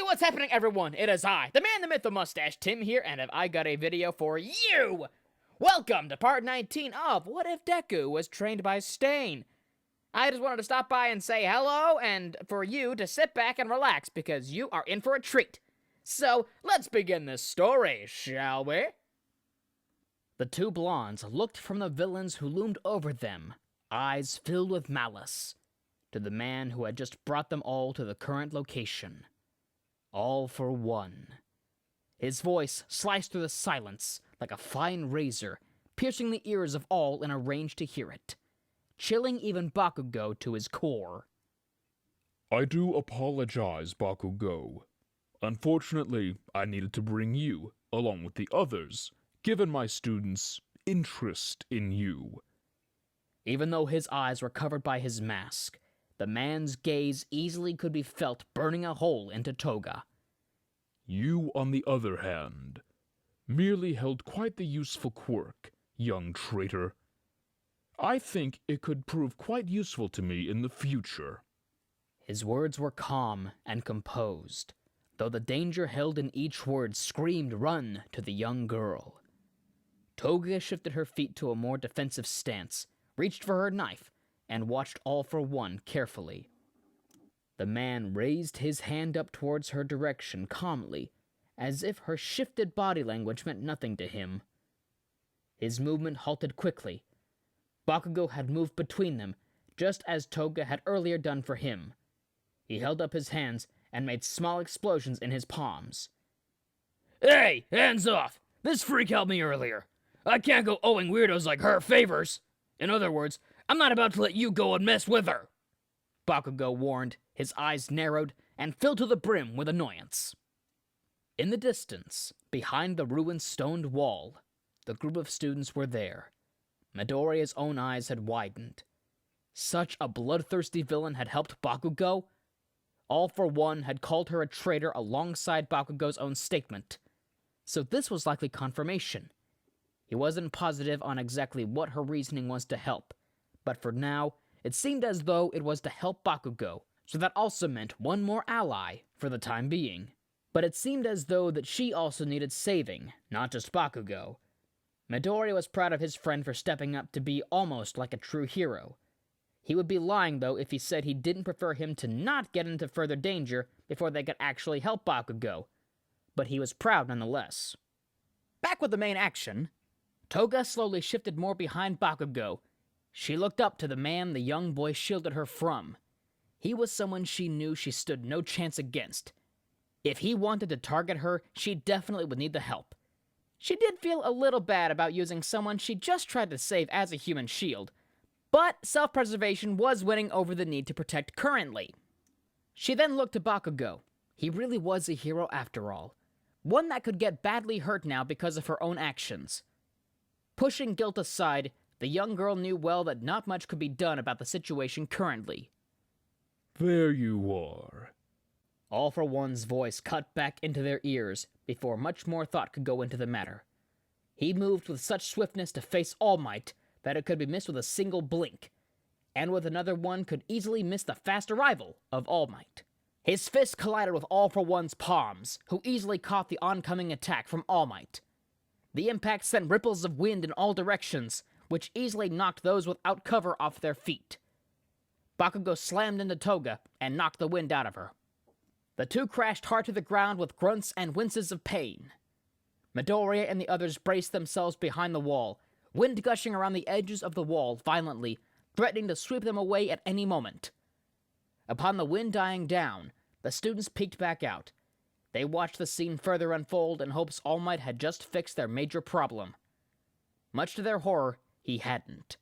what's happening, everyone? It is I, the man, the myth, the mustache, Tim here, and have I got a video for you! Welcome to part 19 of What If Deku Was Trained by Stain? I just wanted to stop by and say hello, and for you to sit back and relax, because you are in for a treat. So, let's begin this story, shall we? The two blondes looked from the villains who loomed over them, eyes filled with malice, to the man who had just brought them all to the current location. All for one. His voice sliced through the silence like a fine razor, piercing the ears of all in a range to hear it, chilling even Bakugo to his core. I do apologize, Bakugo. Unfortunately, I needed to bring you, along with the others, given my students' interest in you. Even though his eyes were covered by his mask, the man's gaze easily could be felt burning a hole into Toga. You, on the other hand, merely held quite the useful quirk, young traitor. I think it could prove quite useful to me in the future. His words were calm and composed, though the danger held in each word screamed run to the young girl. Toga shifted her feet to a more defensive stance, reached for her knife, and watched All for One carefully. The man raised his hand up towards her direction calmly, as if her shifted body language meant nothing to him. His movement halted quickly. Bakugo had moved between them, just as Toga had earlier done for him. He held up his hands and made small explosions in his palms. Hey, hands off! This freak helped me earlier. I can't go owing weirdos like her favors. In other words, I'm not about to let you go and mess with her, Bakugo warned, his eyes narrowed and filled to the brim with annoyance. In the distance, behind the ruined stoned wall, the group of students were there. Midoriya's own eyes had widened. Such a bloodthirsty villain had helped Bakugo? All for One had called her a traitor alongside Bakugo's own statement. So this was likely confirmation. He wasn't positive on exactly what her reasoning was to help, but for now, it seemed as though it was to help Bakugo, so that also meant one more ally for the time being. But it seemed as though that she also needed saving, not just Bakugo. Midoriya was proud of his friend for stepping up to be almost like a true hero. He would be lying, though, if he said he didn't prefer him to not get into further danger before they could actually help Bakugo. But he was proud nonetheless. Back with the main action, Toga slowly shifted more behind Bakugo. She looked up to the man the young boy shielded her from. He was someone she knew she stood no chance against. If he wanted to target her, she definitely would need the help. She did feel a little bad about using someone she just tried to save as a human shield, but self-preservation was winning over the need to protect currently. She then looked to Bakugo. He really was a hero after all. One that could get badly hurt now because of her own actions. Pushing guilt aside, the young girl knew well that not much could be done about the situation currently. There you are. All for One's voice cut back into their ears before much more thought could go into the matter. He moved with such swiftness to face All Might that it could be missed with a single blink, and with another one could easily miss the fast arrival of All Might. His fist collided with All for One's palms, who easily caught the oncoming attack from All Might. The impact sent ripples of wind in all directions, which easily knocked those without cover off their feet. Bakugo slammed into Toga and knocked the wind out of her. The two crashed hard to the ground with grunts and winces of pain. Midoriya and the others braced themselves behind the wall, wind gushing around the edges of the wall violently, threatening to sweep them away at any moment. Upon the wind dying down, the students peeked back out. They watched the scene further unfold in hopes All Might had just fixed their major problem. Much to their horror, he hadn't.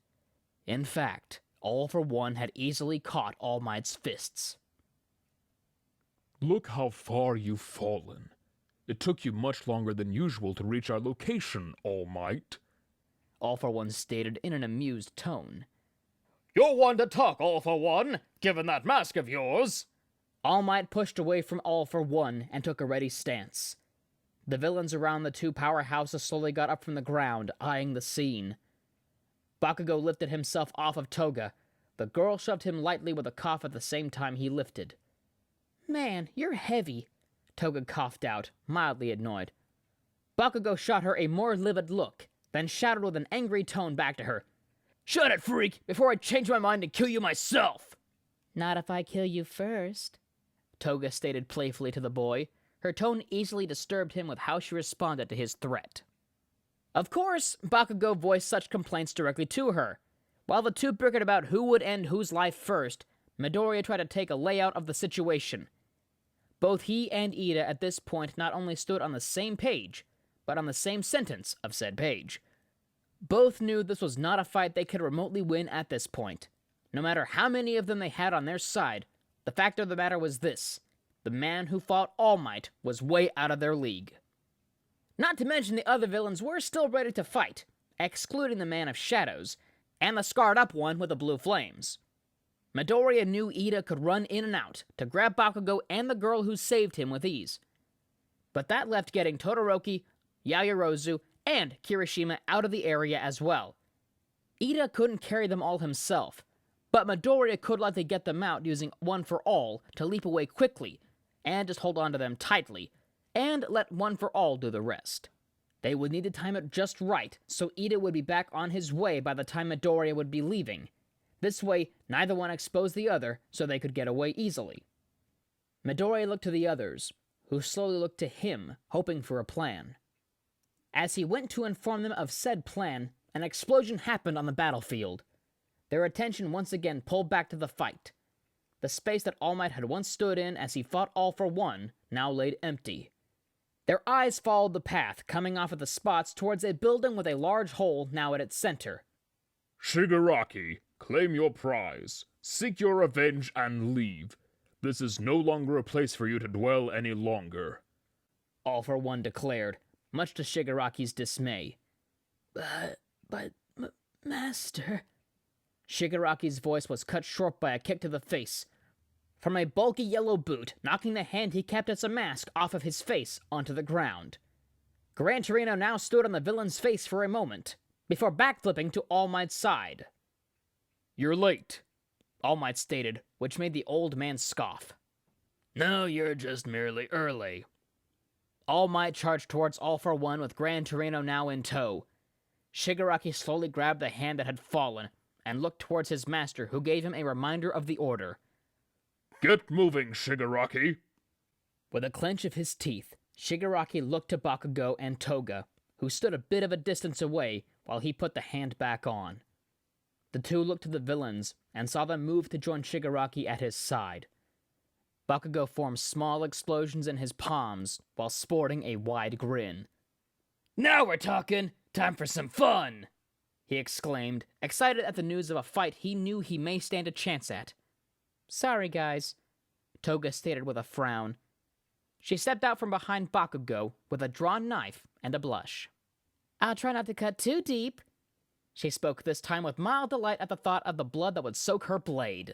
In fact, All for One had easily caught All Might's fists. Look how far you've fallen. It took you much longer than usual to reach our location, All Might. All for One stated in an amused tone. You're one to talk, All for One, given that mask of yours. All Might pushed away from All for One and took a ready stance. The villains around the two powerhouses slowly got up from the ground, eyeing the scene. Bakugo lifted himself off of Toga. The girl shoved him lightly with a cough at the same time he lifted. Man, you're heavy. Toga coughed out, mildly annoyed. Bakugo shot her a more livid look, then shouted with an angry tone back to her. "Shut it, freak, before I change my mind and kill you myself!" "Not if I kill you first," Toga stated playfully to the boy. Her tone easily disturbed him with how she responded to his threat. Of course, Bakugo voiced such complaints directly to her. While the two bickered about who would end whose life first, Midoriya tried to take a layout of the situation. Both he and Ida at this point not only stood on the same page, but on the same sentence of said page. Both knew this was not a fight they could remotely win at this point. No matter how many of them they had on their side, the fact of the matter was this: the man who fought All Might was way out of their league. Not to mention the other villains were still ready to fight, excluding the Man of Shadows, and the scarred-up one with the blue flames. Midoriya knew Ida could run in and out to grab Bakugo and the girl who saved him with ease. But that left getting Todoroki, Yaoyorozu, and Kirishima out of the area as well. Ida couldn't carry them all himself, but Midoriya could likely get them out using One for All to leap away quickly, and just hold on to them tightly, and let One for All do the rest. They would need to time it just right, so Ida would be back on his way by the time Midoriya would be leaving. This way, neither one exposed the other, so they could get away easily. Midoriya looked to the others, who slowly looked to him, hoping for a plan. As he went to inform them of said plan, an explosion happened on the battlefield. Their attention once again pulled back to the fight. The space that All Might had once stood in as he fought All for One now laid empty. Their eyes followed the path coming off of the spots towards a building with a large hole now at its center. Shigaraki, claim your prize, seek your revenge, and leave. This is no longer a place for you to dwell any longer. All for One declared, much to Shigaraki's dismay. But, Master... Shigaraki's voice was cut short by a kick to the face from a bulky yellow boot, knocking the hand he kept as a mask off of his face onto the ground. Gran Torino now stood on the villain's face for a moment, before backflipping to All Might's side. "You're late," All Might stated, which made the old man scoff. "No, you're just merely early." All Might charged towards All for One with Gran Torino now in tow. Shigaraki slowly grabbed the hand that had fallen, and looked towards his master, who gave him a reminder of the order. Get moving, Shigaraki! With a clench of his teeth, Shigaraki looked to Bakugo and Toga, who stood a bit of a distance away while he put the hand back on. The two looked to the villains and saw them move to join Shigaraki at his side. Bakugo formed small explosions in his palms while sporting a wide grin. "Now we're talking! Time for some fun!" he exclaimed, excited at the news of a fight he knew he may stand a chance at. "Sorry, guys," Toga stated with a frown. She stepped out from behind Bakugo with a drawn knife and a blush. "I'll try not to cut too deep." She spoke this time with mild delight at the thought of the blood that would soak her blade.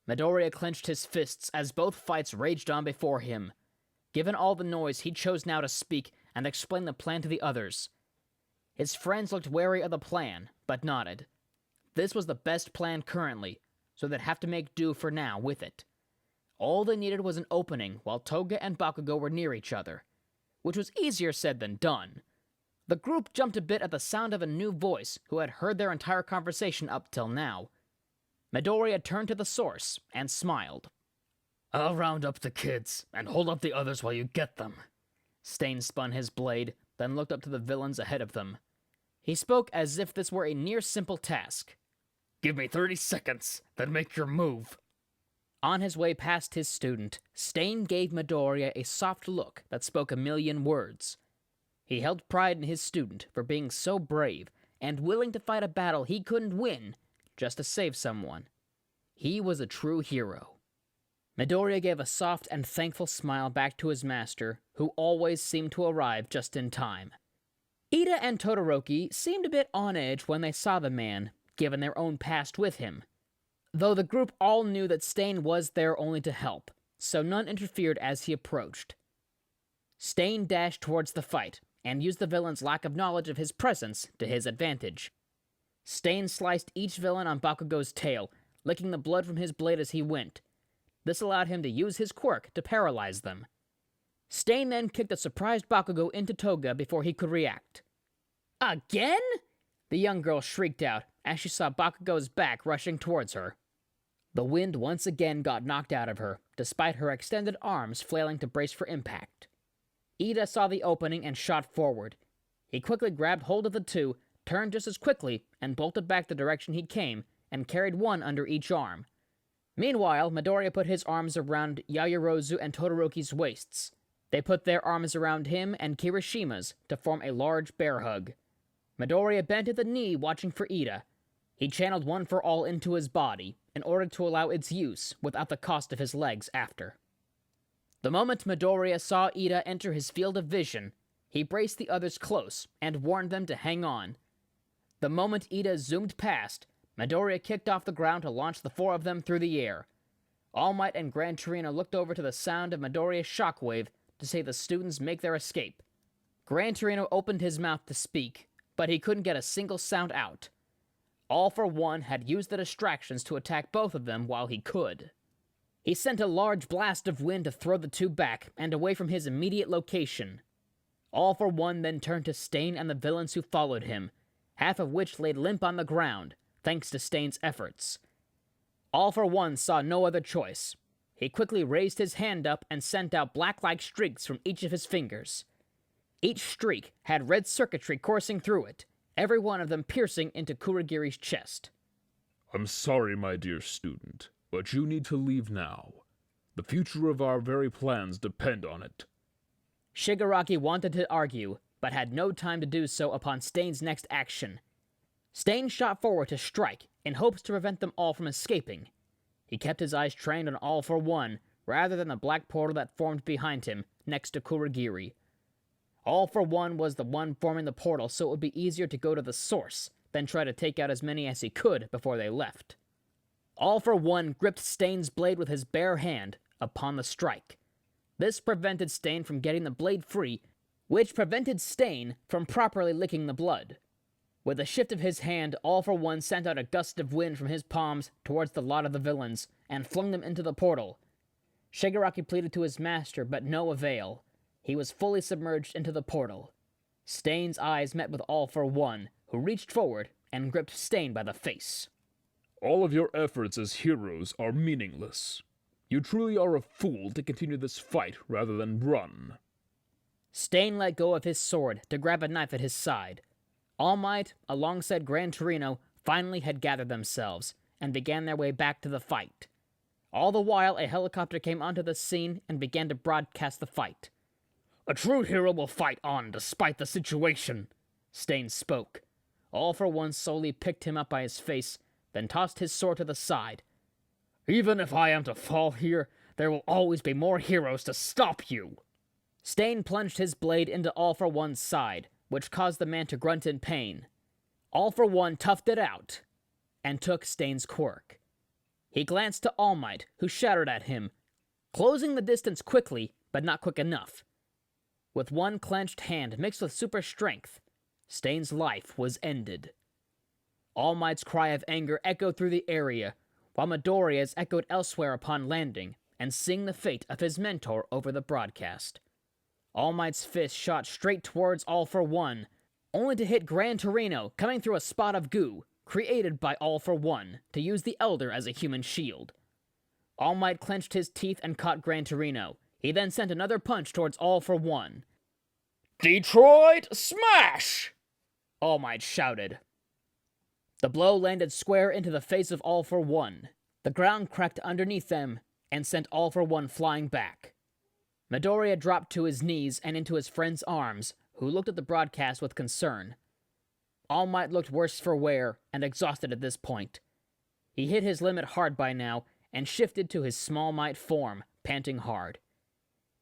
Midoriya clenched his fists as both fights raged on before him. Given all the noise, he chose now to speak and explain the plan to the others. His friends looked wary of the plan, but nodded. This was the best plan currently, so they'd have to make do for now with it. All they needed was an opening while Toga and Bakugo were near each other, which was easier said than done. The group jumped a bit at the sound of a new voice who had heard their entire conversation up till now. Midoriya turned to the source and smiled. "I'll round up the kids and hold up the others while you get them." Stain spun his blade, then looked up to the villains ahead of them. He spoke as if this were a near-simple task. "Give me 30 seconds, then make your move." On his way past his student, Stain gave Midoriya a soft look that spoke a million words. He held pride in his student for being so brave and willing to fight a battle he couldn't win just to save someone. He was a true hero. Midoriya gave a soft and thankful smile back to his master, who always seemed to arrive just in time. Ida and Todoroki seemed a bit on edge when they saw the man, given their own past with him. Though the group all knew that Stain was there only to help, so none interfered as he approached. Stain dashed towards the fight, and used the villain's lack of knowledge of his presence to his advantage. Stain sliced each villain on Bakugo's tail, licking the blood from his blade as he went. This allowed him to use his quirk to paralyze them. Stain then kicked a surprised Bakugo into Toga before he could react. Again? The young girl shrieked out as she saw Bakugo's back rushing towards her. The wind once again got knocked out of her, despite her extended arms flailing to brace for impact. Ida saw the opening and shot forward. He quickly grabbed hold of the two, turned just as quickly, and bolted back the direction he came, and carried one under each arm. Meanwhile, Midoriya put his arms around Yaoyorozu and Todoroki's waists. They put their arms around him and Kirishima's to form a large bear hug. Midoriya bent at the knee, watching for Ida. He channeled One for All into his body, in order to allow its use without the cost of his legs after. The moment Midoriya saw Ida enter his field of vision, he braced the others close and warned them to hang on. The moment Ida zoomed past, Midoriya kicked off the ground to launch the four of them through the air. All Might and Gran Torino looked over to the sound of Midoriya's shockwave to see the students make their escape. Gran Torino opened his mouth to speak, but he couldn't get a single sound out. All for One had used the distractions to attack both of them while he could. He sent a large blast of wind to throw the two back and away from his immediate location. All for One then turned to Stain and the villains who followed him, half of which laid limp on the ground, thanks to Stain's efforts. All for One saw no other choice. He quickly raised his hand up and sent out black-like streaks from each of his fingers. Each streak had red circuitry coursing through it, every one of them piercing into Kurogiri's chest. I'm sorry, my dear student, but you need to leave now. The future of our very plans depend on it. Shigaraki wanted to argue, but had no time to do so upon Stain's next action. Stain shot forward to strike, in hopes to prevent them all from escaping. He kept his eyes trained on All for One, rather than the black portal that formed behind him, next to Kurogiri. All for One was the one forming the portal, so it would be easier to go to the source, than try to take out as many as he could before they left. All for One gripped Stain's blade with his bare hand upon the strike. This prevented Stain from getting the blade free, which prevented Stain from properly licking the blood. With a shift of his hand, All for One sent out a gust of wind from his palms towards the lot of the villains, and flung them into the portal. Shigaraki pleaded to his master, but no avail. He was fully submerged into the portal. Stain's eyes met with All for One, who reached forward and gripped Stain by the face. All of your efforts as heroes are meaningless. You truly are a fool to continue this fight rather than run. Stain let go of his sword to grab a knife at his side. All Might, alongside Gran Torino, finally had gathered themselves, and began their way back to the fight. All the while, a helicopter came onto the scene and began to broadcast the fight. A true hero will fight on despite the situation, Stain spoke. All for One slowly picked him up by his face, then tossed his sword to the side. Even if I am to fall here, there will always be more heroes to stop you. Stain plunged his blade into All for One's side, which caused the man to grunt in pain. All for One toughed it out, and took Stain's quirk. He glanced to All Might, who shouted at him, closing the distance quickly, but not quick enough. With one clenched hand mixed with super strength, Stain's life was ended. All Might's cry of anger echoed through the area, while Midoriya's echoed elsewhere upon landing, and seeing the fate of his mentor over the broadcast. All Might's fist shot straight towards All for One, only to hit Gran Torino coming through a spot of goo, created by All for One, to use the Elder as a human shield. All Might clenched his teeth and caught Gran Torino. He then sent another punch towards All for One. Detroit Smash! All Might shouted. The blow landed square into the face of All for One. The ground cracked underneath them, and sent All for One flying back. Midoriya dropped to his knees and into his friend's arms, who looked at the broadcast with concern. All Might looked worse for wear and exhausted at this point. He hit his limit hard by now and shifted to his Small Might form, panting hard.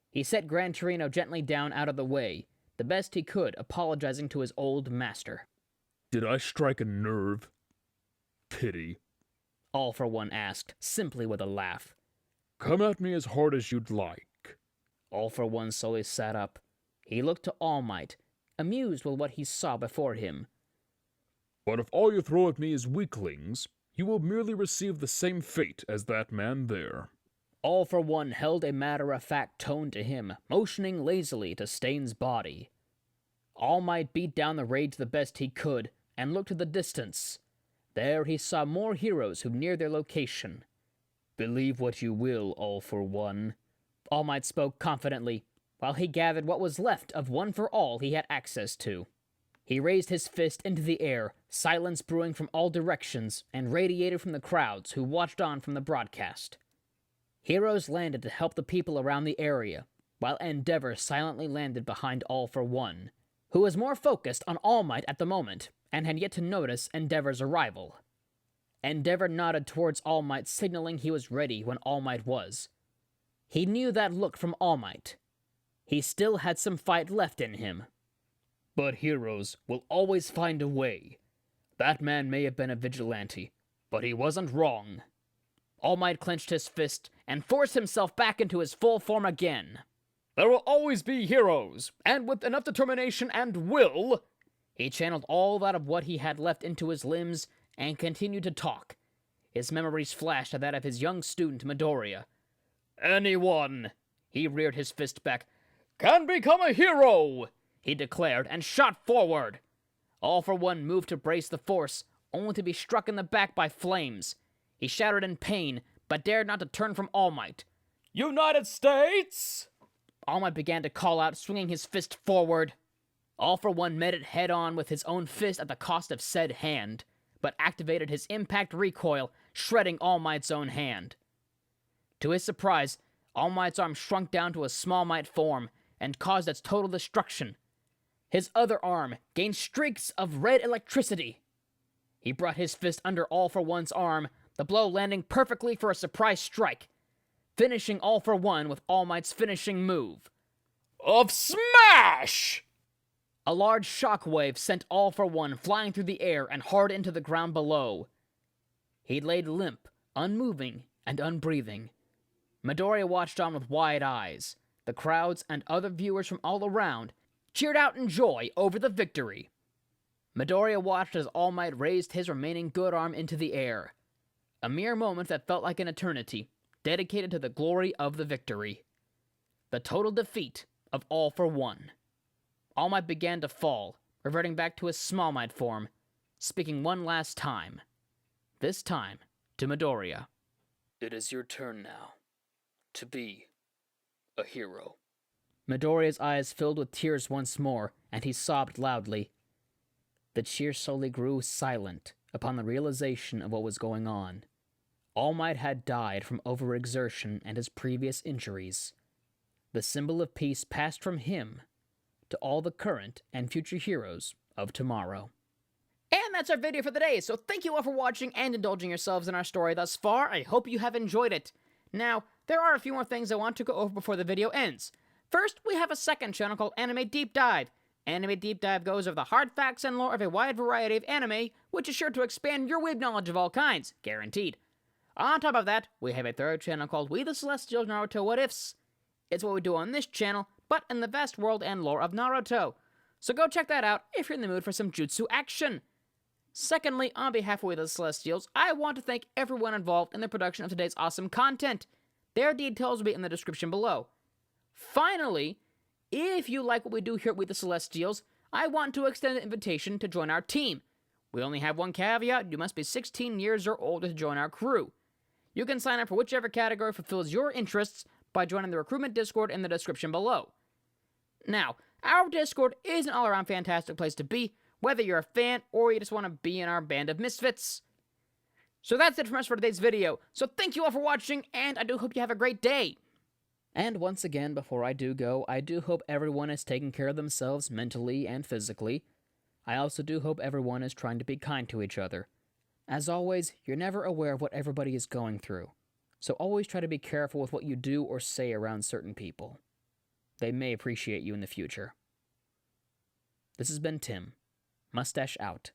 He set Gran Torino gently down out of the way, the best he could, apologizing to his old master. Did I strike a nerve? Pity. All for One asked, simply with a laugh. Come at me as hard as you'd like. All for One slowly sat up. He looked to All Might, amused with what he saw before him. But if all you throw at me is weaklings, you will merely receive the same fate as that man there. All for One held a matter-of-fact tone to him, motioning lazily to Stain's body. All Might beat down the rage the best he could, and looked to the distance. There he saw more heroes who neared their location. Believe what you will, All for One. All Might spoke confidently, while he gathered what was left of One for All he had access to. He raised his fist into the air, silence brewing from all directions, and radiated from the crowds who watched on from the broadcast. Heroes landed to help the people around the area, while Endeavor silently landed behind All for One, who was more focused on All Might at the moment, and had yet to notice Endeavor's arrival. Endeavor nodded towards All Might, signaling he was ready when All Might was. He knew that look from All Might. He still had some fight left in him. But heroes will always find a way. That man may have been a vigilante, but he wasn't wrong. All Might clenched his fist and forced himself back into his full form again. There will always be heroes, and with enough determination and will... He channeled all that of what he had left into his limbs and continued to talk. His memories flashed to that of his young student, Midoriya. Anyone, he reared his fist back, can become a hero, he declared, and shot forward. All for One moved to brace the force, only to be struck in the back by flames. He shouted in pain, but dared not to turn from All Might. United States! All Might began to call out, swinging his fist forward. All for One met it head-on with his own fist at the cost of said hand, but activated his impact recoil, shredding All Might's own hand. To his surprise, All Might's arm shrunk down to a Small Might form, and caused its total destruction. His other arm gained streaks of red electricity. He brought his fist under All for One's arm, the blow landing perfectly for a surprise strike, finishing All for One with All Might's finishing move of Smash! A large shockwave sent All for One flying through the air and hard into the ground below. He laid limp, unmoving, and unbreathing. Midoriya watched on with wide eyes. The crowds and other viewers from all around cheered out in joy over the victory. Midoriya watched as All Might raised his remaining good arm into the air. A mere moment that felt like an eternity, dedicated to the glory of the victory. The total defeat of All for One. All Might began to fall, reverting back to his Small Might form, speaking one last time. This time to Midoriya. It is your turn now, to be a hero. Midoriya's eyes filled with tears once more, and he sobbed loudly. The cheer slowly grew silent upon the realization of what was going on. All Might had died from overexertion and his previous injuries. The symbol of peace passed from him to all the current and future heroes of tomorrow. And that's our video for the day, so thank you all for watching and indulging yourselves in our story thus far. I hope you have enjoyed it. Now, there are a few more things I want to go over before the video ends. First, we have a second channel called Anime Deep Dive. Anime Deep Dive goes over the hard facts and lore of a wide variety of anime, which is sure to expand your weeb knowledge of all kinds, guaranteed. On top of that, we have a third channel called We the Celestials Naruto What Ifs. It's what we do on this channel, but in the vast world and lore of Naruto. So go check that out if you're in the mood for some jutsu action. Secondly, on behalf of We the Celestials, I want to thank everyone involved in the production of today's awesome content. Their details will be in the description below. Finally, if you like what we do here at We the Celestials, I want to extend an invitation to join our team. We only have one caveat: you must be 16 years or older to join our crew. You can sign up for whichever category fulfills your interests by joining the recruitment Discord in the description below. Now, our Discord is an all-around fantastic place to be, whether you're a fan or you just want to be in our band of misfits. So that's it from us for today's video. So thank you all for watching, and I do hope you have a great day. And once again, before I do go, I do hope everyone is taking care of themselves mentally and physically. I also do hope everyone is trying to be kind to each other. As always, you're never aware of what everybody is going through, so always try to be careful with what you do or say around certain people. They may appreciate you in the future. This has been Tim. Mustache out.